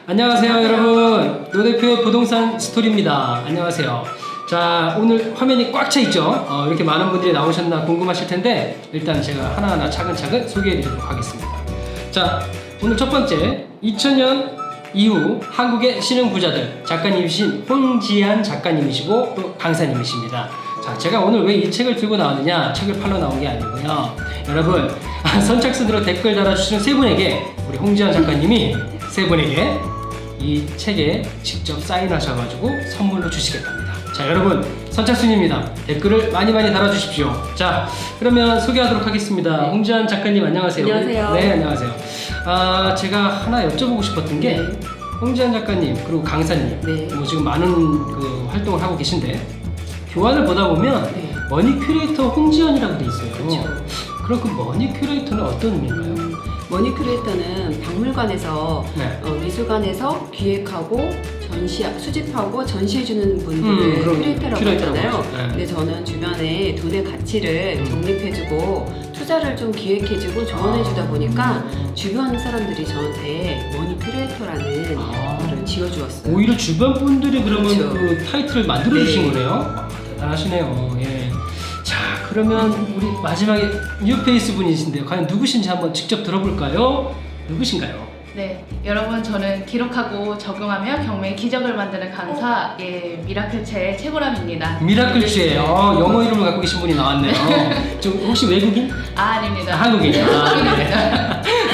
안녕하세요 여러분, 노대표의 부동산 스토리입니다. 안녕하세요. 자, 오늘 화면이 꽉 차 있죠. 이렇게 많은 분들이 나오셨나 궁금하실 텐데 일단 제가 하나하나 차근차근 소개해 드리도록 하겠습니다. 자, 오늘 첫 번째, 2000년 이후 한국의 신흥 부자들 작가님이신 홍지한 작가님이시고 또 강사님이십니다. 자, 제가 오늘 왜 이 책을 들고 나왔느냐, 책을 팔러 나온 게 아니고요. 여러분, 선착순으로 댓글 달아주시는 세 분에게 우리 홍지한 작가님이 세 분에게 이 책에 직접 사인하셔가지고 선물로 주시겠답니다. 자, 여러분, 선착순입니다. 댓글을 많이 달아주십시오. 자, 그러면 소개하도록 하겠습니다. 홍지한 작가님 안녕하세요. 안녕하세요. 네, 안녕하세요. 제가 하나 여쭤보고 싶었던 게 홍지한 작가님 그리고 강사님 뭐 지금 많은 그 활동을 하고 계신데 교환을 보다 보면 머니 큐레이터 홍지연이라고 돼 있어요. 그렇죠. 그럼 그 머니 큐레이터는 어떤 의미인가요? 머니 큐레이터는 박물관에서 미술관에서 기획하고 수집하고 전시해주는 분들을 큐레이터라고 하잖아요. 근데 저는 주변에 돈의 가치를 적립해주고 투자를 좀 기획해주고 조언해주다 보니까 주변 사람들이 저한테 머니 큐레이터라는 말을 지어주었어요. 오히려 주변 분들이 그러면 그렇죠. 그 타이틀을 만들어주신 거네요. 대단하시네요. 예. 자, 그러면 우리 마지막에 뉴페이스 분이신데요. 과연 누구신지 한번 직접 들어볼까요? 누구신가요? 네, 여러분, 저는 기록하고 적용하며 경매의 기적을 만드는 강사 미라클체의 최고람입니다. 미라클체예요. 영어 이름을 갖고 계신 분이 나왔네요. 좀 혹시 외국인? 아닙니다. 한국인. 네.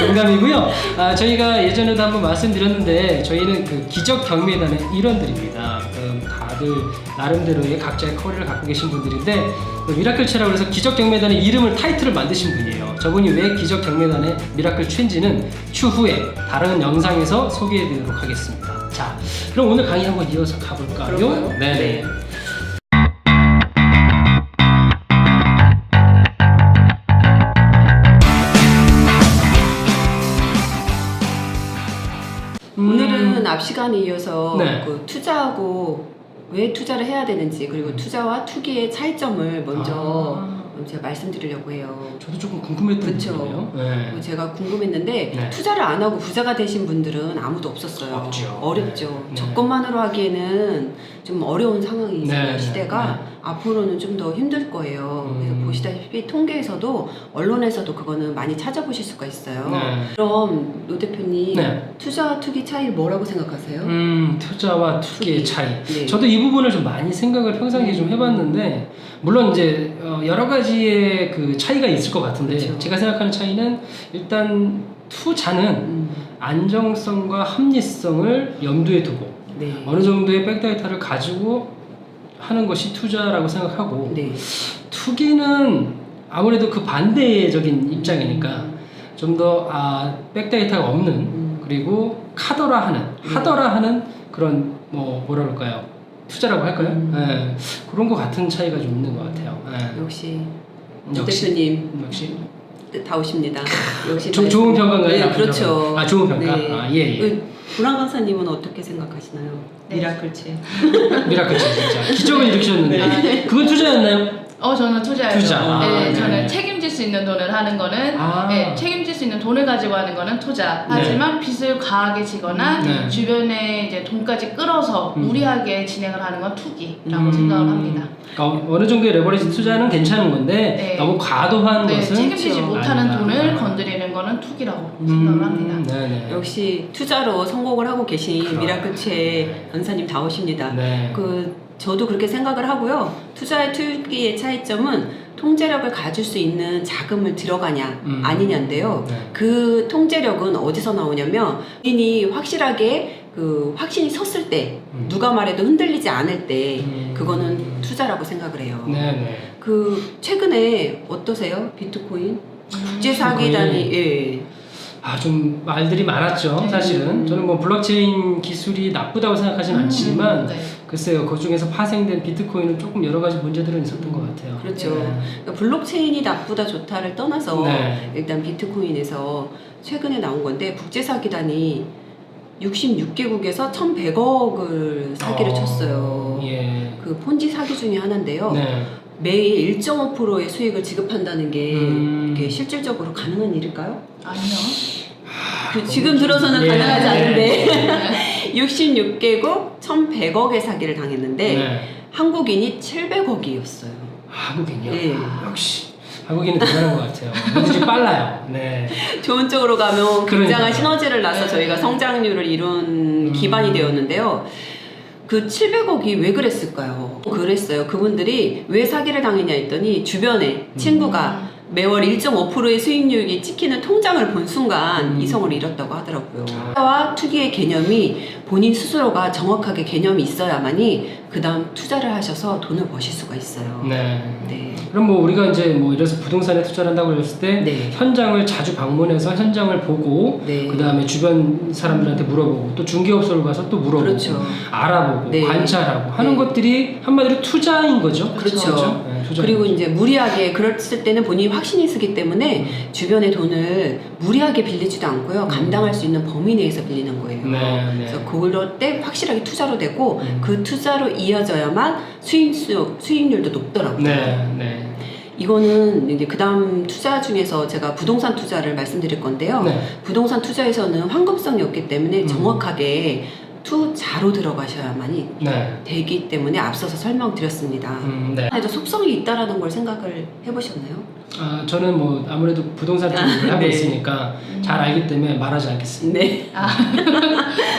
농담이고요. 저희가 예전에도 한번 말씀드렸는데 저희는 그 기적 경매단의 일원들입니다. 다들 나름대로의 각자의 커리어를 갖고 계신 분들인데 그 미라클체라고 해서 기적 경매단의 이름을 타이틀을 만드신 분이에요. 저분이 왜 기적 경매단의 미라클체인지는 추후에 다른 영상에서 소개해드리도록 하겠습니다. 자, 그럼 오늘 강의 한번 이어서 가볼까요? 그럴까요? 네. 오늘은 앞 시간에 이어서 네. 그 투자하고 왜 투자를 해야 되는지 그리고 투자와 투기의 차이점을 먼저 제가 말씀드리려고 해요. 저도 조금 궁금했던 그렇죠. 부분이에요. 네. 제가 궁금했는데 네. 투자를 안 하고 부자가 되신 분들은 아무도 없었어요. 없죠. 어렵죠. 네. 적금만으로 하기에는 좀 어려운 상황이잖아요. 네. 시대가 앞으로는 좀 더 힘들 거예요. 그래서 보시다시피 통계에서도 언론에서도 그거는 많이 찾아보실 수가 있어요. 네. 그럼 노 대표님 네. 투자와 투기 차이 뭐라고 생각하세요? 투자와 투기의 차이. 네. 저도 이 부분을 좀 많이 생각을 평상시에 좀 해봤는데, 물론 이제 여러 가지의 그 차이가 있을 것 같은데, 그렇죠. 제가 생각하는 차이는 일단 투자는 안정성과 합리성을 염두에 두고 네. 어느 정도의 백데이터를 가지고 하는 것이 투자라고 생각하고, 네. 투기는 아무래도 그 반대적인 입장이니까 좀 더 백데이터가 없는 그리고 하더라 하는 그런 뭐라 그럴까요? 투자라고 할까요? 네. 그런 것 같은 차이가 좀 있는 것 같아요. 네. 역시 노 대표님 역시 다 오십니다. 역시 좋은 평가인가요? 네, 나쁜 그렇죠. 평가? 좋은 평가. 네. 예. 불안 강사님은 어떻게 생각하시나요? 네. 미라클체. 미라클체 진짜 기적을 일으키셨는데 네. 그건 투자였나요? 저는 투자예요. 투자. 네, 네. 저는 책임질 수 있는 돈을 하는 거는 책임질 수 있는 돈을 가지고 하는 거는 투자. 하지만 빚을 과하게 지거나 주변에 이제 돈까지 끌어서 무리하게 진행을 하는 건 투기라고 생각을 합니다. 그러니까 어느 정도의 레버리지 투자는 괜찮은 건데 너무 과도한 것은 책임지지 못하는 아니다. 돈을 건드리는 거는 투기라고 생각을 합니다. 네네. 역시 투자로 성공을 하고 계신 그럼. 미라클체 강사님 다 오십니다. 네. 저도 그렇게 생각을 하고요. 투자의 투기의 차이점은 통제력을 가질 수 있는 자금을 들어가냐 아니냐인데요. 네. 그 통제력은 어디서 나오냐면 본인이 확실하게 확신이 섰을 때 누가 말해도 흔들리지 않을 때 그거는 투자라고 생각을 해요. 네네. 최근에 어떠세요? 비트코인? 국제 사기단이 좀 말들이 많았죠. 사실은 저는 뭐 블록체인 기술이 나쁘다고 생각하지는 않지만 글쎄요, 그 중에서 파생된 비트코인은 조금 여러 가지 문제들은 있었던 것 같아요. 그렇죠. 네. 그러니까 블록체인이 나쁘다 좋다를 떠나서 일단 비트코인에서 최근에 나온 건데 국제사기단이 66개국에서 1,100억을 사기를 쳤어요. 예. 그 폰지 사기 중에 하나인데요. 네. 매일 1.5%의 수익을 지급한다는 게 이게 실질적으로 가능한 일일까요? 아니요. 지금 들어서는 가능하지 않은데 66개국 1,100억의 사기를 당했는데 네. 한국인이 700억이었어요. 한국인이요? 네. 역시 한국인은 대단한 것 같아요. 뭐든지 빨라요. 네. 좋은 쪽으로 가면 굉장한 그러니까요. 시너지를 낳아서 네. 저희가 성장률을 이룬 기반이 되었는데요. 그 700억이 왜 그랬을까요? 그랬어요. 그분들이 왜 사기를 당했냐 했더니 주변에 친구가 매월 1.5%의 수익률이 찍히는 통장을 본 순간 이성을 잃었다고 하더라고요. 투자와 투기의 개념이 본인 스스로가 정확하게 개념이 있어야만이 그 다음 투자를 하셔서 돈을 버실 수가 있어요. 네. 네. 그럼 뭐 우리가 이제 뭐 이래서 부동산에 투자를 한다고 했을 때 네. 현장을 자주 방문해서 현장을 보고 네. 그다음에 주변 사람들한테 물어보고 또 중개업소를 가서 또 물어보고 그렇죠. 알아보고 네. 관찰하고 하는 네. 것들이 한마디로 투자인 거죠. 그렇죠. 네, 투자인 그리고 거죠. 이제 무리하게 그랬을 때는 본인이 확신이 쓰기 때문에 주변의 돈을 무리하게 빌리지도 않고요. 감당할 수 있는 범위 내에서 빌리는 거예요. 네, 네. 그래서 그럴 때 확실하게 투자로 되고 그 투자로 이어져야만 수익률도 높더라고요. 네, 네. 이거는 이제 그다음 투자 중에서 제가 부동산 투자를 말씀드릴 건데요. 네. 부동산 투자에서는 황금성이 없기 때문에 정확하게 투자로 들어가셔야만이 네. 되기 때문에 앞서서 설명드렸습니다. 네. 그래도 속성이 있다라는 걸 생각을 해보셨나요? 아, 저는 뭐 아무래도 부동산 쪽을 하고 네. 있으니까 잘 알기 때문에 말하지 않겠습니다. 네.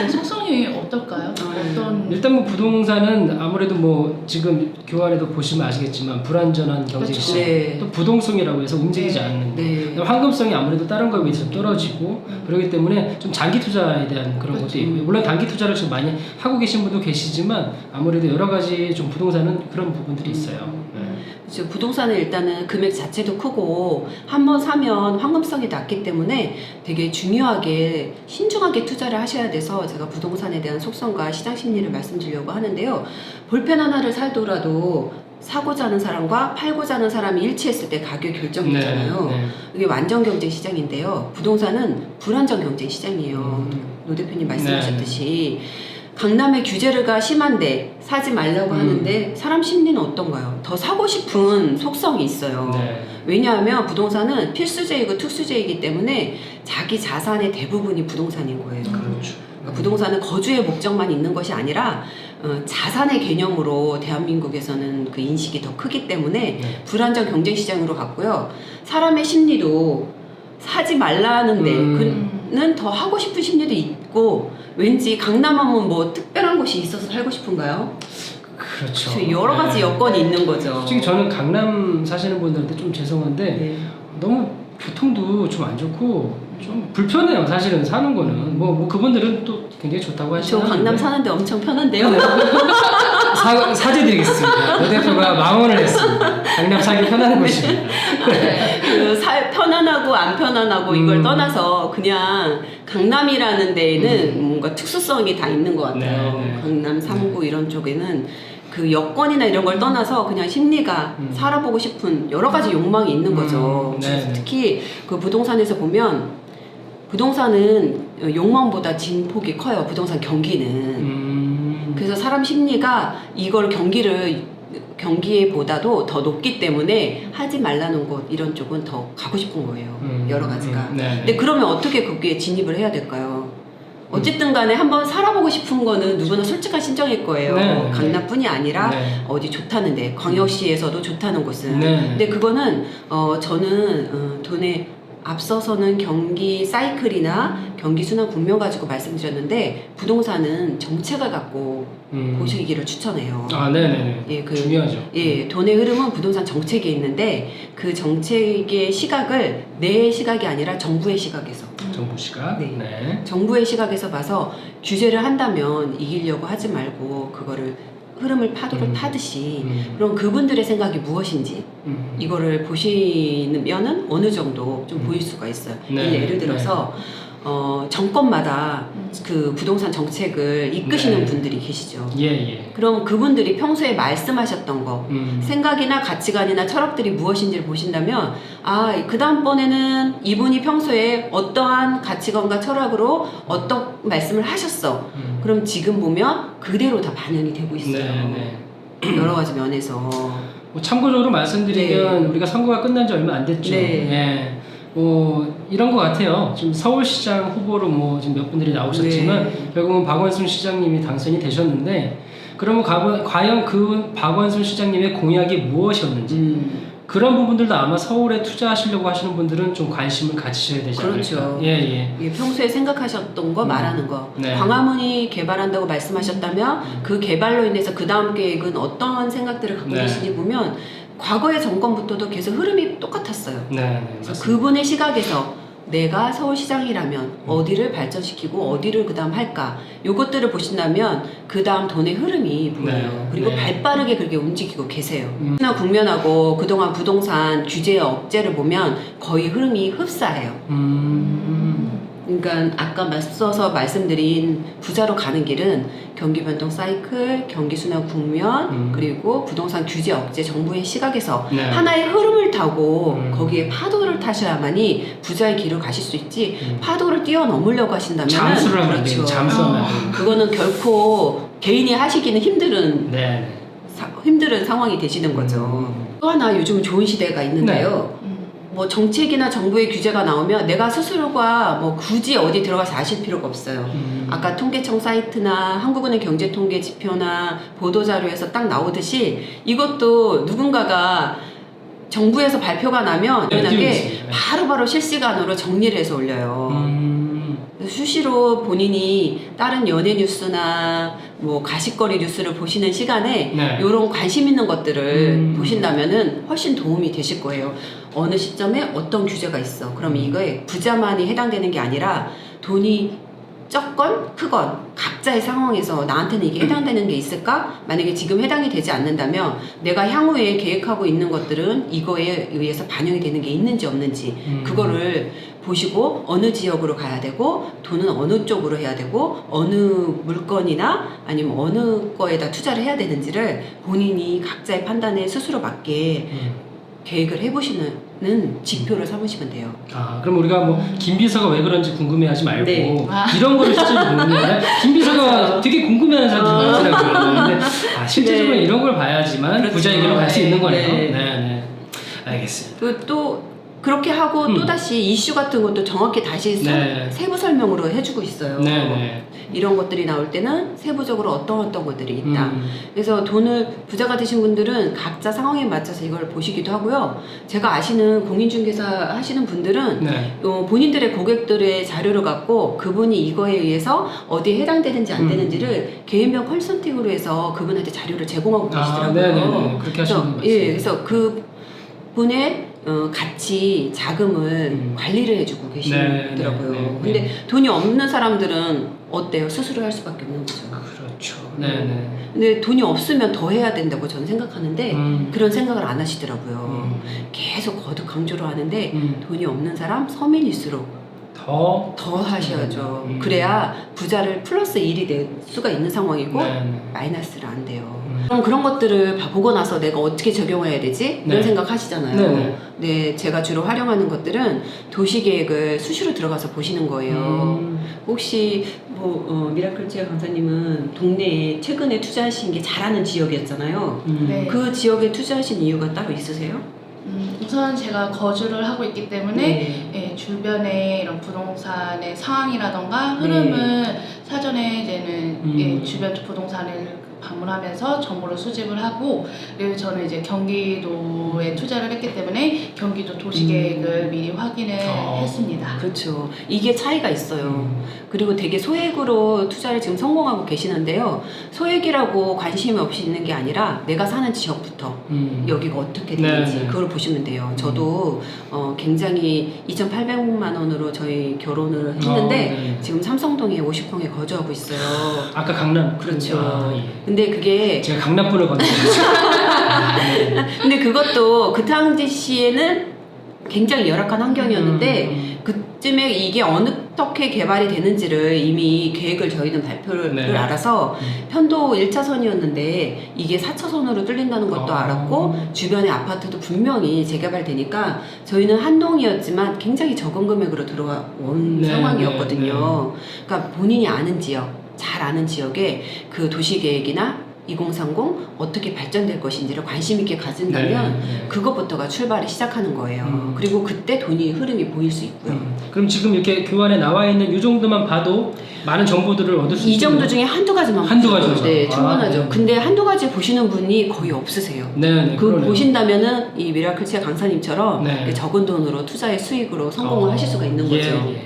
그 속성이 어떨까요? 어떤 일단 뭐 부동산은 아무래도 뭐 지금 교환에도 보시면 아시겠지만 불안전한 경제 그렇죠. 시장, 네. 또 부동성이라고 해서 움직이지 네. 않는 거. 네. 황금성이 아무래도 다른 거에 비해서 좀 떨어지고 그렇기 때문에 좀 장기 투자에 대한 그런 그렇죠. 것도 있고 물론 단기 투자를 좀 많이 하고 계신 분도 계시지만 아무래도 여러 가지 좀 부동산은 그런 부분들이 있어요. 네. 그렇죠. 부동산은 일단은 금액 자체도 크고 한 번 사면 황금성이 낮기 때문에 되게 중요하게 신중하게 투자를 하셔야 돼서 제가 부동산에 대한 속성과 시장 심리를 말씀드리려고 하는데요. 볼펜 하나를 사더라도 사고자 하는 사람과 팔고자 하는 사람이 일치했을 때 가격이 결정이 되잖아요. 네. 이게 완전 경쟁 시장인데요. 부동산은 불안정 경쟁 시장이에요. 노 대표님 말씀하셨듯이 강남의 규제가 심한데 사지 말라고 하는데 사람 심리는 어떤가요? 더 사고 싶은 속성이 있어요. 네. 왜냐하면 부동산은 필수제이고 특수제이기 때문에 자기 자산의 대부분이 부동산인 거예요. 그렇죠. 그러니까 부동산은 거주의 목적만 있는 것이 아니라 자산의 개념으로 대한민국에서는 그 인식이 더 크기 때문에 네. 불안정 경쟁 시장으로 갔고요. 사람의 심리도 사지 말라는데 그는 더 하고 싶은 심리도 있고 왠지 강남하면 뭐 특별한 곳이 있어서 살고 싶은가요? 그렇죠. 여러 가지 네. 여건이 있는 거죠. 솔직히 저는 강남 사시는 분들한테 좀 죄송한데 네. 너무 교통도 좀 안 좋고 좀 불편해요. 사실은 사는 거는 뭐 그분들은 또 굉장히 좋다고 저 하시는데 강남 사는데 엄청 편한데요. 사죄드리겠습니다. 노 대표가 망언을 했습니다. 강남 살기 편한 곳입니다. 편안하고 안 편안하고 이걸 떠나서 그냥 강남이라는 데에는 뭔가 특수성이 다 있는 것 같아요. 네, 네. 강남 3구 이런 쪽에는 그 여건이나 이런 걸 떠나서 그냥 심리가 살아보고 싶은 여러 가지 욕망이 있는 거죠. 네, 네. 특히 그 부동산에서 보면 부동산은 욕망보다 진폭이 커요. 부동산 경기는. 그래서 사람 심리가 이걸 경기보다도 더 높기 때문에 하지 말라는 곳 이런 쪽은 더 가고 싶은 거예요. 여러 가지가. 네. 근데 그러면 어떻게 거기에 진입을 해야 될까요? 어쨌든 간에 한번 살아보고 싶은 거는 누구나 솔직한 심정일 거예요. 네. 강남뿐이 아니라 네. 어디 좋다는데 광역시에서도 좋다는 곳은. 네. 근데 그거는 저는 돈에 앞서서는 경기 사이클이나 경기 순환 국면 가지고 말씀드렸는데 부동산은 정책을 갖고 보시기를 추천해요. 아, 네네네. 예, 중요하죠. 예, 돈의 흐름은 부동산 정책에 있는데 그 정책의 시각을 내 시각이 아니라 정부의 시각에서 정부 시각. 네. 네. 정부의 시각에서 봐서 규제를 한다면 이기려고 하지 말고 그거를 흐름을 파도를 타듯이 그럼 그분들의 생각이 무엇인지 이거를 보시면은 어느 정도 좀 보일 수가 있어요. 네. 예를 들어서 정권마다 그 부동산 정책을 이끄시는 네. 분들이 계시죠. 예. 그럼 그분들이 평소에 말씀하셨던 거 생각이나 가치관이나 철학들이 무엇인지를 보신다면 그 다음번에는 이분이 평소에 어떠한 가치관과 철학으로 어떤 말씀을 하셨어. 그럼 지금 보면 그대로 다 반영이 되고 있어요. 네. 여러 가지 면에서. 뭐 참고적으로 말씀드리면 우리가 선거가 끝난 지 얼마 안 됐죠. 네. 예. 이런 것 같아요. 지금 서울시장 후보로 뭐 지금 몇 분들이 나오셨지만 네. 결국은 박원순 시장님이 당선이 되셨는데 그러면 과연 그 박원순 시장님의 공약이 무엇이었는지 그런 부분들도 아마 서울에 투자하시려고 하시는 분들은 좀 관심을 가지셔야 되지 않을까. 그렇죠. 예. 예, 평소에 생각하셨던 거 말하는 거. 네. 광화문이 개발한다고 말씀하셨다면 그 개발로 인해서 그 다음 계획은 어떤 생각들을 갖고 네. 계신지 보면 과거의 정권부터도 계속 흐름이 똑같았어요. 네. 그래서 그분의 시각에서 내가 서울시장이라면 어디를 발전시키고 어디를 그 다음 할까 요것들을 보신다면 그 다음 돈의 흐름이 보여요. 네. 그리고 네. 발빠르게 그렇게 움직이고 계세요. 하나 국면하고 그동안 부동산 규제 억제를 보면 거의 흐름이 흡사해요. 그러니까 아까 맞서서 말씀드린 부자로 가는 길은 경기 변동 사이클, 경기 순환 국면, 그리고 부동산 규제 억제 정부의 시각에서 네. 하나의 흐름을 타고 거기에 파도를 타셔야만이 부자의 길을 가실 수 있지 파도를 뛰어넘으려고 하신다면 잠수를 하면 안 돼요. 그렇죠. 잠수하면 안 돼요. 그거는 결코 개인이 하시기는 힘든 네. 힘든 상황이 되시는 거죠. 또 하나 요즘 좋은 시대가 있는데요. 뭐 정책이나 정부의 규제가 나오면 내가 스스로가 뭐 굳이 어디 들어가서 아실 필요가 없어요. 아까 통계청 사이트나 한국은행 경제통계지표나 보도자료에서 딱 나오듯이 이것도 누군가가 정부에서 발표가 나면 네, 당연하게 띄우겠습니다. 바로바로 실시간으로 정리를 해서 올려요. 수시로 본인이 다른 연예 뉴스나 뭐 가십거리 뉴스를 보시는 시간에 네. 이런 관심 있는 것들을 보신다면은 훨씬 도움이 되실 거예요. 어느 시점에 어떤 규제가 있어. 그럼 이거에 부자만이 해당되는 게 아니라 돈이 적건 크건 각자의 상황에서 나한테는 이게 해당되는 게 있을까? 만약에 지금 해당이 되지 않는다면 내가 향후에 계획하고 있는 것들은 이거에 의해서 반영이 되는 게 있는지 없는지 그거를 보시고 어느 지역으로 가야 되고 돈은 어느 쪽으로 해야 되고 어느 물건이나 아니면 어느 거에다 투자를 해야 되는지를 본인이 각자의 판단에 스스로 맞게 계획을 해보시는 지표를 삼으시면 돼요. 그럼 우리가 뭐 김비서가 왜 그런지 궁금해하지 말고 네. 이런 거를 실제로 궁금해하면 김비서가 되게 궁금해하는 사람들이 많더라고요. 근데 실제적으로 네. 이런 걸 봐야지만 그렇죠. 부자의 길로 갈 수 네. 있는 거네요. 네. 네. 알겠습니다. 또 그렇게 하고 또다시 이슈 같은 것도 정확히 다시 네. 세부 설명으로 해주고 있어요. 네. 이런 것들이 나올 때는 세부적으로 어떤 것들이 있다. 그래서 돈을 부자가 되신 분들은 각자 상황에 맞춰서 이걸 보시기도 하고요. 제가 아시는 공인중개사 하시는 분들은 네. 본인들의 고객들의 자료를 갖고 그분이 이거에 의해서 어디에 해당되는지 안 되는지를 개인별 컨설팅으로 해서 그분한테 자료를 제공하고 계시더라고요. 네네네. 그렇게 하시는 분 예, 맞습니다. 그래서 그 분의 같이 자금을 관리를 해주고 계시더라고요. 네. 근데 돈이 없는 사람들은 어때요? 스스로 할 수밖에 없는 거죠. 그렇죠. 네. 근데 돈이 없으면 더 해야 된다고 저는 생각하는데 그런 생각을 안 음. 하시더라고요. 계속 거듭 강조를 하는데 돈이 없는 사람 서민일수록 더 하셔야죠. 그래야 부자를 플러스 1이 될 수가 있는 상황이고 마이너스를 안 돼요. 그럼 그런 것들을 보고 나서 내가 어떻게 적용해야 되지? 이런 네. 생각 하시잖아요. 네네. 네, 제가 주로 활용하는 것들은 도시계획을 수시로 들어가서 보시는 거예요. 혹시 미라클 치아 강사님은 동네에 최근에 투자하신 게 잘하는 지역이었잖아요. 네. 그 지역에 투자하신 이유가 따로 있으세요? 우선 제가 거주를 하고 있기 때문에 예, 주변의 이런 부동산의 상황이라던가 흐름을 사전에 이제는 예, 주변 부동산을 방문하면서 정보를 수집을 하고 그리고 저는 이제 경기도에 투자를 했기 때문에 경기도 도시계획을 미리 확인을 했습니다. 그렇죠. 이게 차이가 있어요. 그리고 되게 소액으로 투자를 지금 성공하고 계시는데요. 소액이라고 관심이 없이 있는 게 아니라 내가 사는 지역부터 여기가 어떻게 되는지 네네. 그걸 보시면 돼요. 저도 굉장히 2,800만 원으로 저희 결혼을 했는데 네. 지금 삼성동에 50평에 거주하고 있어요. 아까 강남. 그렇죠. 예. 근데 그게 제가 강남분을 건드렸어요. 근데 그것도 그 당시에는 굉장히 열악한 환경이었는데 그쯤에 이게 어떻게 개발이 되는지를 이미 계획을 저희는 발표를 네. 알아서 편도 1차선이었는데 이게 4차선으로 뚫린다는 것도 알았고 주변에 아파트도 분명히 재개발되니까 저희는 한 동이었지만 굉장히 적은 금액으로 들어온 상황이었거든요. 그러니까 본인이 아는 지역 잘 아는 지역에 그 도시계획이나 2030 어떻게 발전될 것인지를 관심 있게 가진다면 네. 그것부터가 출발이 시작하는 거예요. 그리고 그때 돈이 흐름이 보일 수 있고요. 그럼 지금 이렇게 교환에 나와 있는 이 정도만 봐도 많은 정보들을 얻을 수 이 있어요. 정도 중에 한두 가지만 한두 보셔도 가지죠. 네, 충분하죠. 네. 근데 한두 가지 보시는 분이 거의 없으세요. 네, 그 그러네요. 보신다면은 이 미라클체 강사님처럼 네. 적은 돈으로 투자의 수익으로 성공을 하실 수가 있는 거죠. 예.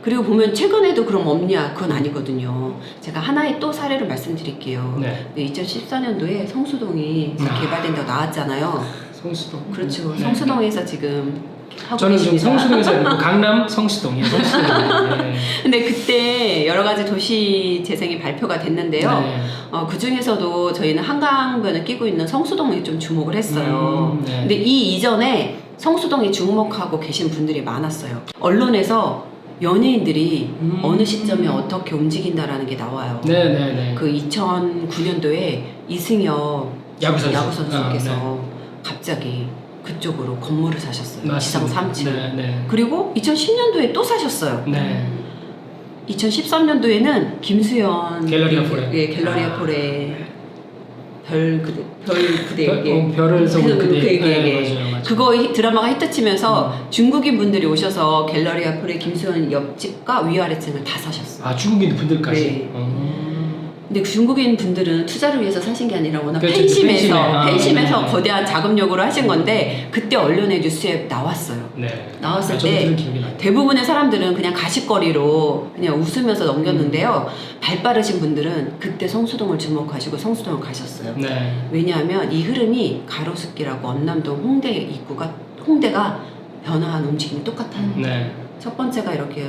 그리고 보면 최근에도 그럼 없냐? 그건 아니거든요. 제가 하나의 또 사례를 말씀드릴게요. 네. 2014년도에 성수동이 개발된다고 나왔잖아요. 성수동. 그렇죠. 네. 성수동에서 지금 하고 저는 지금 계십니다. 성수동에서 아니고 강남 성수동이에요. 성수동. 네. 근데 그때 여러 가지 도시 재생이 발표가 됐는데요. 네. 그 중에서도 저희는 한강변을 끼고 있는 성수동에 좀 주목을 했어요. 네. 근데 이 이전에 성수동에 주목하고 계신 분들이 많았어요. 언론에서 연예인들이 어느 시점에 어떻게 움직인다라는 게 나와요. 네네네. 그 2009년도에 이승엽 야구 선수께서 갑자기 그쪽으로 건물을 사셨어요. 지상 3층. 네, 네. 그리고 2010년도에 또 사셨어요. 네. 2013년도에는 김수현 갤러리아 포레. 예, 갤러리아 포레 별 그대 별을 쏘는 그대. 네, 맞아요. 그거 드라마가 히트치면서 중국인 분들이 오셔서 갤러리아 포레 김수현 옆집과 위아래층을 다 사셨어요. 아, 중국인 분들까지. 네. 근데 중국인 분들은 투자를 위해서 사신 게 아니라 워낙 그렇죠, 팬심에서 네. 거대한 자금력으로 하신 건데 그때 언론의 뉴스에 나왔어요. 네. 나왔을 저도 때 들은 기억이 나요. 대부분의 사람들은 그냥 가십거리로 그냥 웃으면서 넘겼는데요. 발 빠르신 분들은 그때 성수동을 주목하시고 성수동을 가셨어요. 네. 왜냐하면 이 흐름이 가로수길하고 언남동 홍대가 변화한 움직임이 똑같아요. 네. 첫 번째가 이렇게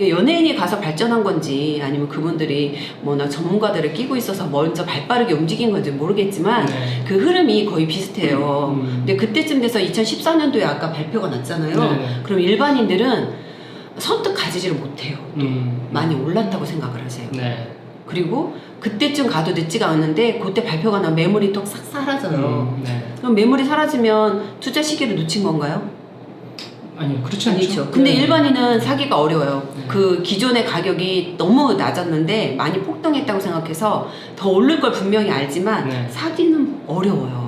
연예인이 가서 발전한 건지 아니면 그분들이 뭐나 전문가들을 끼고 있어서 먼저 발빠르게 움직인 건지 모르겠지만 네. 그 흐름이 거의 비슷해요. 근데 그때쯤 돼서 2014년도에 아까 발표가 났잖아요. 네. 그럼 일반인들은 선뜻 가지지를 못해요. 많이 음. 올랐다고 생각을 하세요. 네. 그리고 그때쯤 가도 늦지가 않는데 그때 발표가 나면 매물이 또 싹 사라져요. 네. 그럼 매물이 사라지면 투자 시기를 놓친 건가요? 아니요, 그렇지 않죠. 아니죠. 근데 네. 일반인은 사기가 어려워요. 네. 그 기존의 가격이 너무 낮았는데 많이 폭등했다고 생각해서 더 오를 걸 분명히 알지만 네. 사기는 어려워요.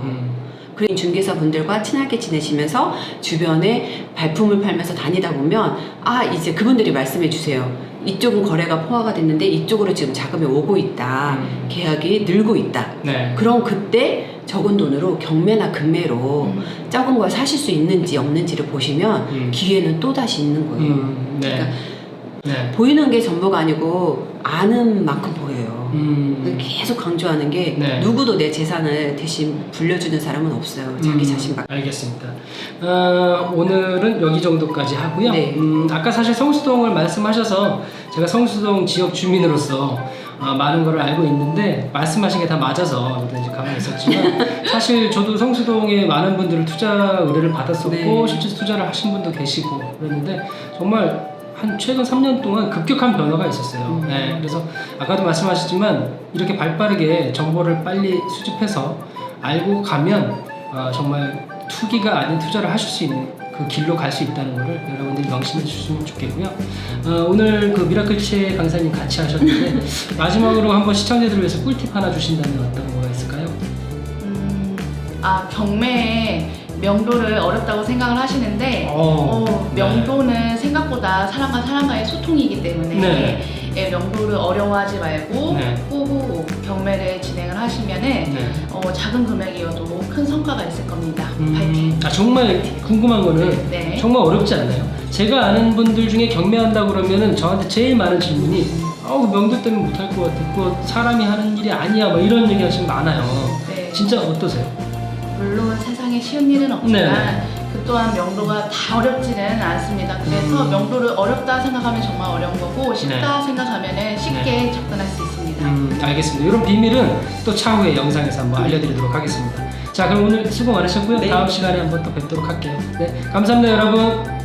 그린 중개사 분들과 친하게 지내시면서 주변에 발품을 팔면서 다니다 보면 이제 그분들이 말씀해 주세요. 이쪽은 거래가 포화가 됐는데 이쪽으로 지금 자금이 오고 있다. 계약이 늘고 있다. 네. 그럼 그때 적은 돈으로 경매나 금매로 적은 걸 사실 수 있는지 없는지를 보시면 기회는 또다시 있는 거예요. 네. 그러니까 네. 보이는 게 전부가 아니고 아는 만큼 보여요. 계속 강조하는 게 네. 누구도 내 재산을 대신 불려주는 사람은 없어요. 자기 자신밖에. 알겠습니다. 오늘은 여기 정도까지 하고요. 네. 아까 사실 성수동을 말씀하셔서 제가 성수동 지역 주민으로서 많은 걸 알고 있는데 말씀하신 게 다 맞아서 저도 이제 가만히 있었지만 사실 저도 성수동에 많은 분들을 투자 의뢰를 받았었고 네. 실제 투자를 하신 분도 계시고 그랬는데 정말 한 최근 3년 동안 급격한 변화가 있었어요. 네, 그래서 아까도 말씀하셨지만 이렇게 발빠르게 정보를 빨리 수집해서 알고 가면 정말 투기가 아닌 투자를 하실 수 있는 그 길로 갈 수 있다는 것을 여러분들이 명심해 주시면 좋겠고요. 오늘 그 미라클체 강사님 같이 하셨는데 마지막으로 한번 시청자들을 위해서 꿀팁 하나 주신다면 어떤 거가 있을까요? 경매에 명도를 어렵다고 생각을 하시는데 명도는 생각보다 사람과의 소통이기 때문에 네. 명도를 어려워하지 말고 네. 꼭 경매를 진행을 하시면은 네. 작은 금액이어도 큰 성과가 있을 겁니다. 파이팅! 정말 궁금한 거는 네. 정말 어렵지 않나요? 제가 아는 분들 중에 경매한다고 그러면은 저한테 제일 많은 질문이 명도 때문에 못할 것 같아. 그거 사람이 하는 일이 아니야. 뭐 이런 얘기 하시면 많아요. 네. 진짜 어떠세요? 물론 세상에 쉬운 일은 없지만 그 또한 명도가 다 어렵지는 않습니다. 그래서 명도를 어렵다 생각하면 정말 어려운 거고 쉽다 생각하면은 쉽게 접근할 수 있습니다. 알겠습니다. 이런 비밀은 또 차후에 영상에서 한번 알려드리도록 하겠습니다. 자, 그럼 오늘 수고 많으셨고요. 네. 다음 시간에 한번 또 뵙도록 할게요. 네, 감사합니다, 여러분.